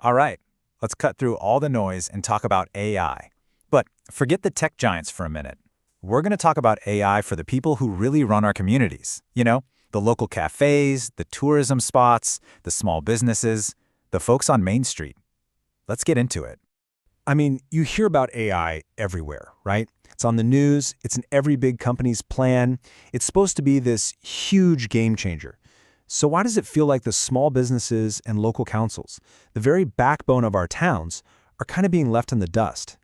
All right, let's cut through all the noise and talk about AI. But forget the tech giants for a minute. We're going to talk about AI for the people who really run our communities. The local cafes, the tourism spots, the small businesses, the folks on Main Street. Let's get into it. I mean, you hear about AI everywhere, right? It's on the news, it's in every big company's plan. It's supposed to be this huge game changer. So why does it feel like the small businesses and local councils, the very backbone of our towns, are kind of being left in the dust?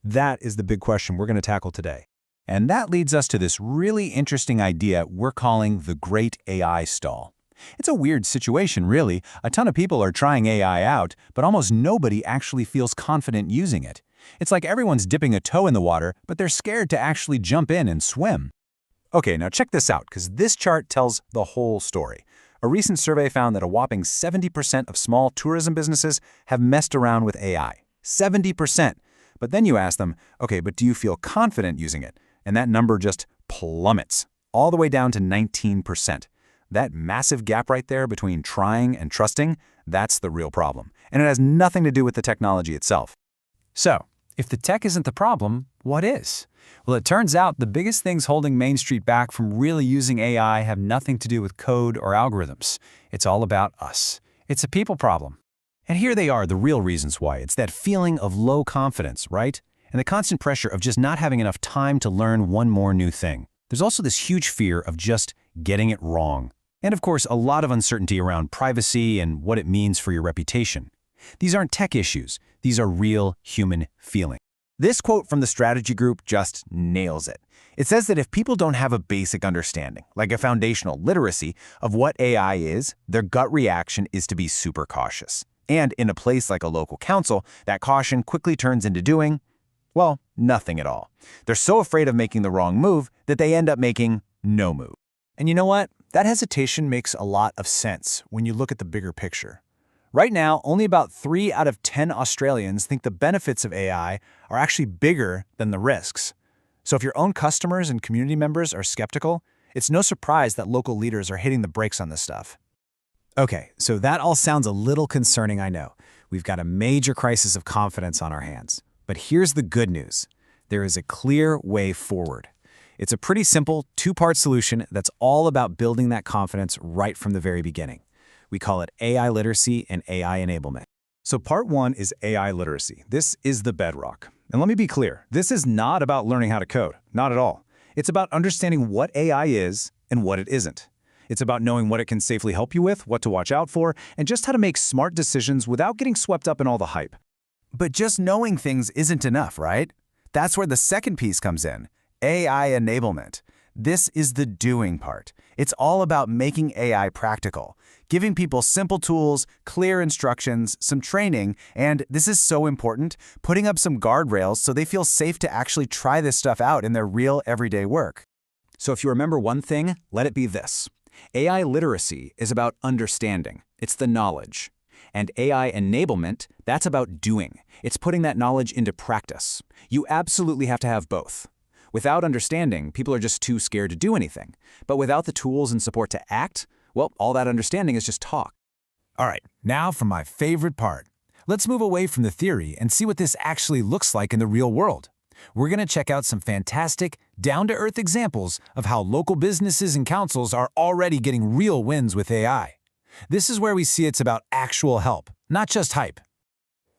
That is the big question we're going to tackle today. And that leads us to this really interesting idea we're calling the Great AI Stall. It's a weird situation, really. A ton of people are trying AI out, but almost nobody actually feels confident using it. It's like everyone's dipping a toe in the water, but they're scared to actually jump in and swim. Okay, now check this out, because this chart tells the whole story. A recent survey found that a whopping 70% of small tourism businesses have messed around with AI. 70%. But then you ask them, okay, but do you feel confident using it? And that number just plummets, all the way down to 19%. That massive gap right there between trying and trusting, that's the real problem. And it has nothing to do with the technology itself. So, if the tech isn't the problem, what is? Well, it turns out the biggest things holding Main Street back from really using AI have nothing to do with code or algorithms. It's all about us. It's a people problem. And here they are, the real reasons why. It's that feeling of low confidence, right? And the constant pressure of just not having enough time to learn one more new thing. There's also this huge fear of just getting it wrong. And of course, a lot of uncertainty around privacy and what it means for your reputation. These aren't tech issues. These are real human feelings. This quote from the strategy group just nails it. It says that if people don't have a basic understanding, like a foundational literacy of what AI is, their gut reaction is to be super cautious. And in a place like a local council, that caution quickly turns into doing, well, nothing at all. They're so afraid of making the wrong move that they end up making no move. And you know what? That hesitation makes a lot of sense when you look at the bigger picture. Right now, only about 3 out of 10 Australians think the benefits of AI are actually bigger than the risks. So if your own customers and community members are skeptical, it's no surprise that local leaders are hitting the brakes on this stuff. Okay, so that all sounds a little concerning, I know. We've got a major crisis of confidence on our hands. But here's the good news. There is a clear way forward. It's a pretty simple 2-part solution that's all about building that confidence right from the very beginning. We call it AI literacy and AI enablement. So part 1 is AI literacy. This is the bedrock. And let me be clear, this is not about learning how to code, not at all. It's about understanding what AI is and what it isn't. It's about knowing what it can safely help you with, what to watch out for, and just how to make smart decisions without getting swept up in all the hype. But just knowing things isn't enough, right? That's where the second piece comes in, AI enablement. This is the doing part. It's all about making AI practical, giving people simple tools, clear instructions, some training, and this is so important, putting up some guardrails so they feel safe to actually try this stuff out in their real everyday work. So if you remember one thing, let it be this. AI literacy is about understanding. It's the knowledge. And AI enablement, that's about doing. It's putting that knowledge into practice. You absolutely have to have both. Without understanding, people are just too scared to do anything. But without the tools and support to act, well, all that understanding is just talk. All right, now for my favorite part. Let's move away from the theory and see what this actually looks like in the real world. We're going to check out some fantastic, down-to-earth examples of how local businesses and councils are already getting real wins with AI. This is where we see it's about actual help, not just hype.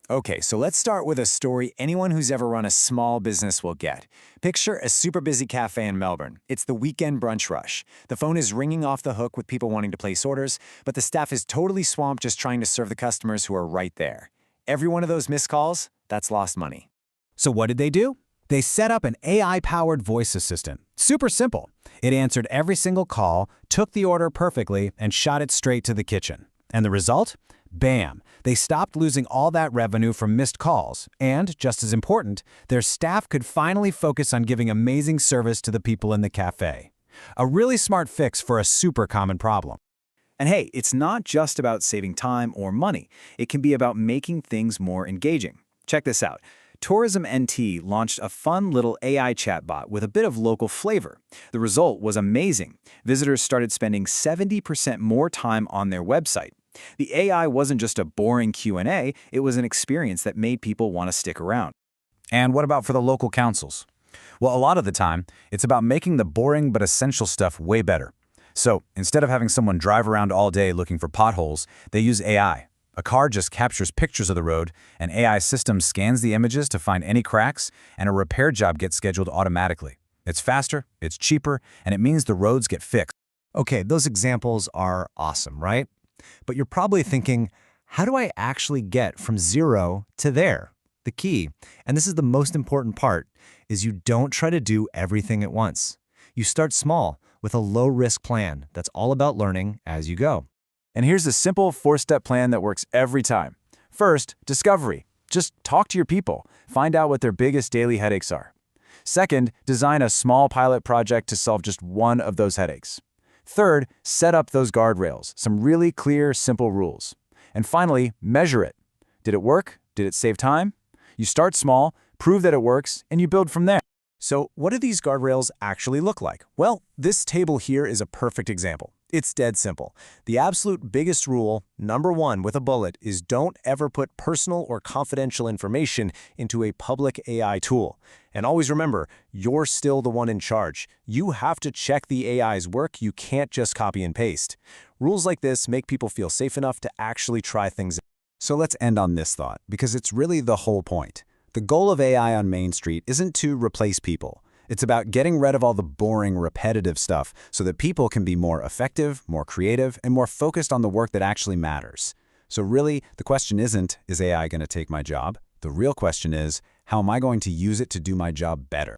Okay, so let's start with a story anyone who's ever run a small business will get. Picture a super busy cafe in Melbourne. It's the weekend brunch rush. The phone is ringing off the hook with people wanting to place orders, but the staff is totally swamped just trying to serve the customers who are right there. Every one of those missed calls, that's lost money. So what did they do? They set up an AI-powered voice assistant. Super simple. It answered every single call, took the order perfectly, and shot it straight to the kitchen. And the result? Bam! They stopped losing all that revenue from missed calls, and, just as important, their staff could finally focus on giving amazing service to the people in the cafe. A really smart fix for a super common problem. And hey, it's not just about saving time or money. It can be about making things more engaging. Check this out. Tourism NT launched a fun little AI chatbot with a bit of local flavor. The result was amazing. Visitors started spending 70% more time on their website. The AI wasn't just a boring Q&A, it was an experience that made people want to stick around. And what about for the local councils? Well, a lot of the time, it's about making the boring but essential stuff way better. So, instead of having someone drive around all day looking for potholes, they use AI. A car just captures pictures of the road, an AI system scans the images to find any cracks, and a repair job gets scheduled automatically. It's faster, it's cheaper, and it means the roads get fixed. Okay, those examples are awesome, right? But you're probably thinking, how do I actually get from 0 to there? The key, and this is the most important part, is you don't try to do everything at once. You start small with a low-risk plan that's all about learning as you go. And here's a simple 4-step plan that works every time. First, discovery. Just talk to your people. Find out what their biggest daily headaches are. Second, design a small pilot project to solve just one of those headaches. Third, set up those guardrails, some really clear, simple rules. And finally, measure it. Did it work? Did it save time? You start small, prove that it works, and you build from there. So what do these guardrails actually look like? Well, this table here is a perfect example. It's dead simple. The absolute biggest rule, number 1 with a bullet, is don't ever put personal or confidential information into a public AI tool. And always remember, you're still the one in charge. You have to check the AI's work. You can't just copy and paste. Rules like this make people feel safe enough to actually try things out. So let's end on this thought, because it's really the whole point. The goal of AI on Main Street isn't to replace people. It's about getting rid of all the boring, repetitive stuff so that people can be more effective, more creative, and more focused on the work that actually matters. So really, the question isn't, is AI going to take my job? The real question is, how am I going to use it to do my job better?